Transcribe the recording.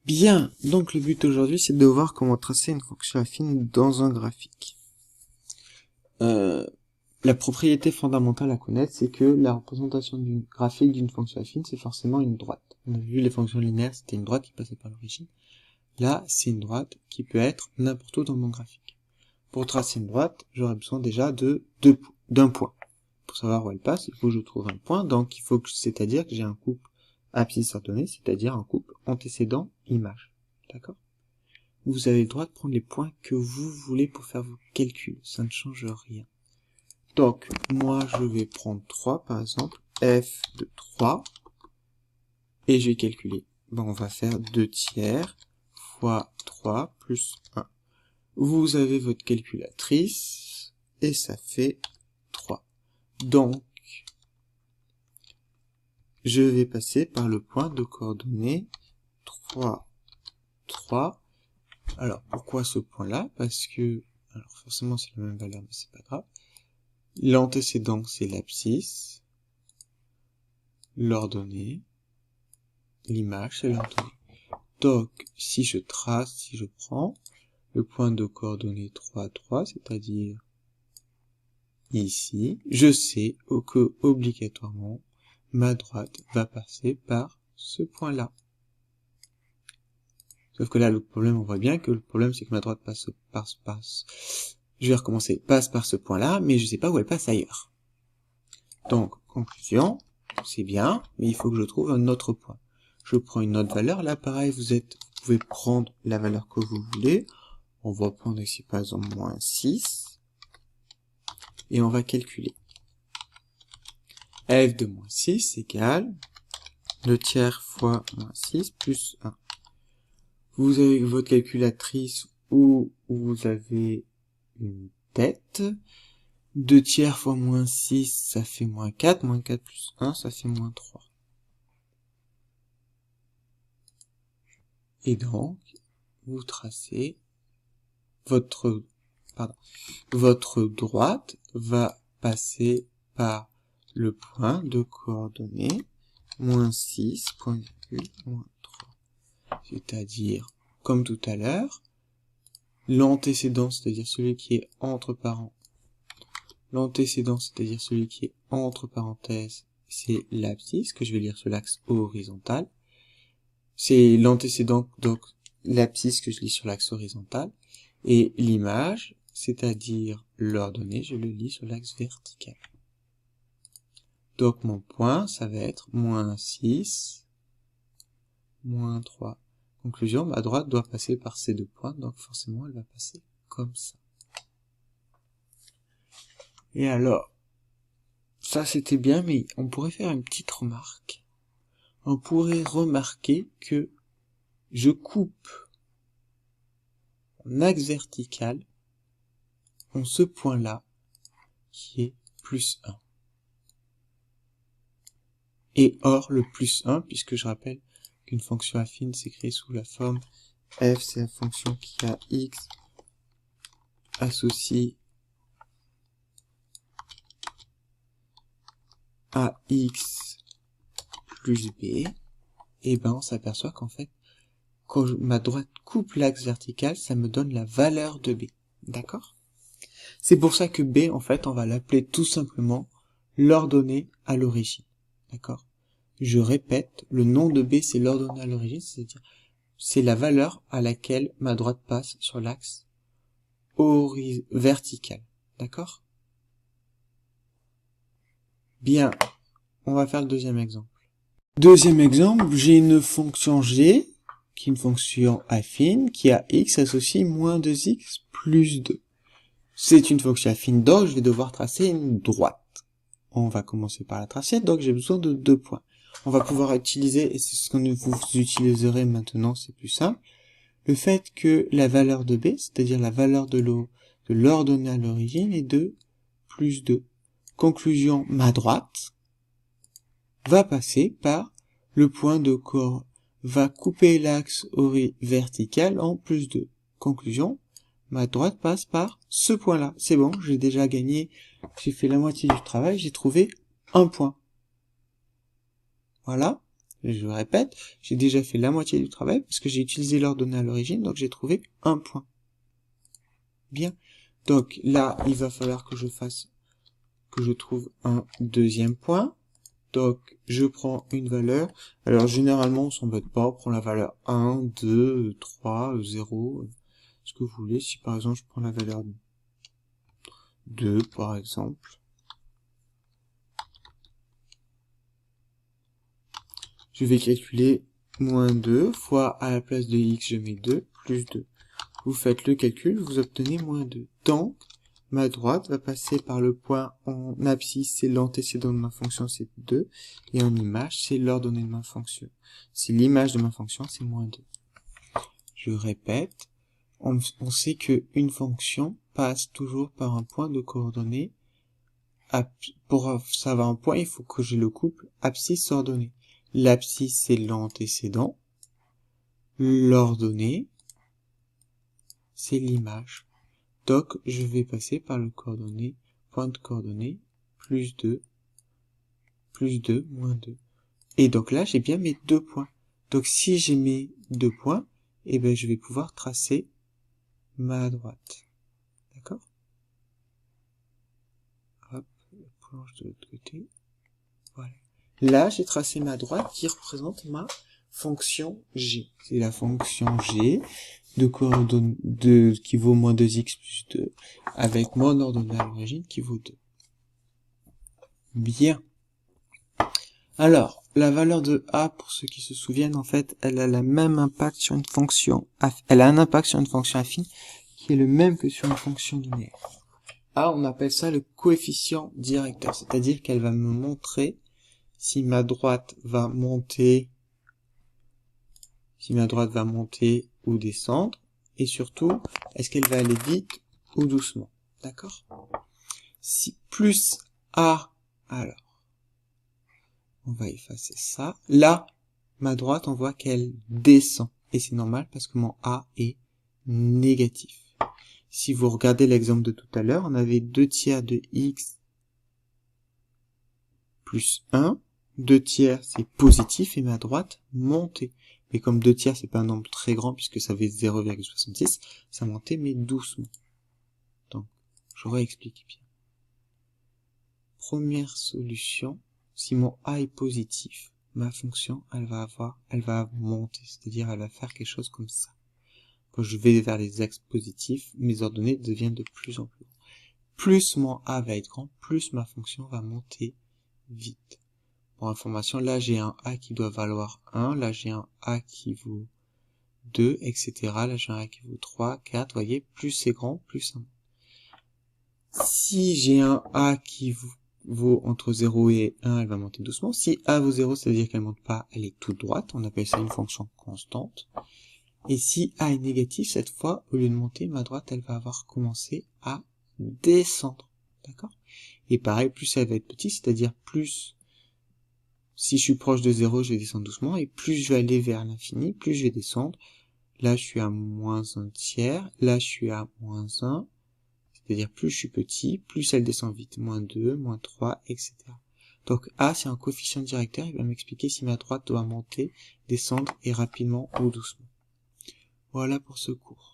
Bien, donc le but aujourd'hui c'est de voir comment tracer une fonction affine dans un graphique. La propriété fondamentale à connaître, c'est que la représentation d'une graphique d'une fonction affine, c'est forcément une droite. On a vu les fonctions linéaires, c'était une droite qui passait par l'origine. Là, c'est une droite qui peut être n'importe où dans mon graphique. Pour tracer une droite, j'aurais besoin déjà d'un point. Pour savoir où elle passe, il faut que je trouve un point, donc c'est-à-dire que j'ai un couple abscisse ordonnée, c'est-à-dire un couple antécédent-image. D'accord? Vous avez le droit de prendre les points que vous voulez pour faire vos calculs, ça ne change rien. Donc, moi, je vais prendre 3, par exemple, f de 3, et je vais calculer. Bon, on va faire 2 tiers fois 3 plus 1. Vous avez votre calculatrice, et ça fait 3. Donc, je vais passer par le point de coordonnées 3, 3. Alors, pourquoi ce point-là? Parce que, alors forcément c'est la même valeur, mais c'est pas grave. L'antécédent, c'est l'abscisse. L'ordonnée. L'image, c'est l'ordonnée. Donc, si je prends le point de coordonnées 3, 3, c'est-à-dire ici, je sais que, obligatoirement, ma droite va passer par ce point-là. Sauf que là, le problème, on voit bien que le problème, c'est que ma droite passe. Je vais recommencer, passe par ce point-là, mais je sais pas où elle passe ailleurs. Donc, conclusion, c'est bien, mais il faut que je trouve un autre point. Je prends une autre valeur, là, pareil, vous pouvez prendre la valeur que vous voulez. On va prendre ici, par exemple, moins 6. Et on va calculer. f de moins 6 égale 2 tiers fois moins 6 plus 1. Vous avez votre calculatrice ou vous avez une tête. 2 tiers fois moins 6, ça fait moins 4. Moins 4 plus 1, ça fait moins 3. Et donc, vous tracez votre droite va passer par le point de coordonnées moins 6, point virgule, moins 3. C'est-à-dire, comme tout à l'heure, l'antécédent, c'est-à-dire celui qui est entre parenthèses, c'est l'abscisse, que je vais lire sur l'axe horizontal. C'est l'antécédent, donc l'abscisse que je lis sur l'axe horizontal. Et l'image, c'est-à-dire l'ordonnée, je le lis sur l'axe vertical. Donc mon point, ça va être moins 6, moins 3. Conclusion, ma droite doit passer par ces deux points, donc forcément elle va passer comme ça. Et alors, ça c'était bien, mais on pourrait faire une petite remarque. On pourrait remarquer que je coupe en axe vertical en ce point-là, qui est plus 1. Et or, le plus 1, puisque je rappelle qu'une fonction affine s'écrit sous la forme f, c'est la fonction qui a x associé à x plus b, et ben on s'aperçoit qu'en fait, quand ma droite coupe l'axe vertical, ça me donne la valeur de b. D'accord? C'est pour ça que b, en fait, on va l'appeler tout simplement l'ordonnée à l'origine. D'accord? Je répète, le nom de b, c'est l'ordonnée à l'origine, c'est-à-dire c'est la valeur à laquelle ma droite passe sur l'axe vertical. D'accord? Bien, on va faire le deuxième exemple. Deuxième exemple, j'ai une fonction g, qui est une fonction affine, qui a x associé moins 2x plus 2. C'est une fonction affine, donc je vais devoir tracer une droite. On va commencer par la tracer, donc j'ai besoin de 2 points. On va pouvoir utiliser, et c'est ce que vous utiliserez maintenant, c'est plus simple, le fait que la valeur de b, c'est-à-dire la valeur de l'ordonnée à l'origine, est de plus 2. Conclusion, ma droite va passer par le point de va couper l'axe vertical en plus 2. Conclusion, ma droite passe par ce point-là. C'est bon, j'ai déjà gagné, j'ai fait la moitié du travail, j'ai trouvé un point. Voilà, je répète, j'ai déjà fait la moitié du travail parce que j'ai utilisé l'ordonnée à l'origine, donc j'ai trouvé un point. Bien. Donc là, il va falloir que je trouve un deuxième point. Donc, je prends une valeur. Alors, généralement, on s'embête pas. On prend la valeur 1, 2, 3, 0, ce que vous voulez. Si, par exemple, je prends la valeur 2, par exemple. Je vais calculer moins 2 fois, à la place de x, je mets 2, plus 2. Vous faites le calcul, vous obtenez moins 2. Donc, ma droite va passer par le point en abscisse, c'est l'antécédent de ma fonction, c'est 2. Et en image, c'est l'ordonnée de ma fonction. C'est l'image de ma fonction, c'est moins 2. Je répète, on sait qu'une fonction passe toujours par un point de coordonnées. Pour savoir un point, il faut que j'ai le couple abscisse-ordonnée. L'abscisse, c'est l'antécédent. L'ordonnée, c'est l'image. Donc, je vais passer par le point de coordonnées, plus 2, moins 2. Et donc là, j'ai bien mes 2 points. Donc, si j'ai mes 2 points, eh ben, je vais pouvoir tracer ma droite. D'accord? Hop, je plonge de l'autre côté. Voilà. Là, j'ai tracé ma droite qui représente ma fonction g. C'est la fonction g de coordonnées qui vaut moins 2x plus 2 avec mon ordonnée à l'origine qui vaut 2. Bien. Alors, la valeur de a, pour ceux qui se souviennent, en fait, elle a le même impact sur une fonction, elle a un impact sur une fonction affine qui est le même que sur une fonction linéaire. A, on appelle ça le coefficient directeur, c'est-à-dire qu'elle va me montrer si ma droite va monter ou descendre, et surtout, est-ce qu'elle va aller vite ou doucement, d'accord? Si plus a, alors, on va effacer ça. Là, ma droite, on voit qu'elle descend. Et c'est normal parce que mon A est négatif. Si vous regardez l'exemple de tout à l'heure, on avait 2 tiers de x plus 1. 2 tiers, c'est positif et ma droite montait. Mais comme 2 tiers, c'est pas un nombre très grand puisque ça fait 0,66, ça montait mais doucement. Donc, je réexplique bien. Première solution. Si mon a est positif, ma fonction, elle va monter, c'est-à-dire elle va faire quelque chose comme ça. Quand je vais vers les axes positifs, mes ordonnées deviennent de plus en plus grandes. Plus mon a va être grand, plus ma fonction va monter vite. Pour information, là j'ai un a qui doit valoir 1, là j'ai un a qui vaut 2, etc. Là j'ai un a qui vaut 3, 4, vous voyez, plus c'est grand, plus ça monte. Si j'ai un a qui vaut entre 0 et 1, elle va monter doucement. Si a vaut 0, ça veut dire qu'elle monte pas, elle est toute droite. On appelle ça une fonction constante. Et si a est négatif, cette fois, au lieu de monter, ma droite, elle va avoir commencé à descendre. D'accord? Et pareil, plus elle va être petite, c'est-à-dire plus, si je suis proche de 0, je vais descendre doucement. Et plus je vais aller vers l'infini, plus je vais descendre. Là, je suis à moins 1 tiers. Là, je suis à moins 1. C'est-à-dire plus je suis petit, plus elle descend vite. Moins 2, moins 3, etc. Donc A, c'est un coefficient directeur. Il va m'expliquer si ma droite doit monter, descendre et rapidement ou doucement. Voilà pour ce cours.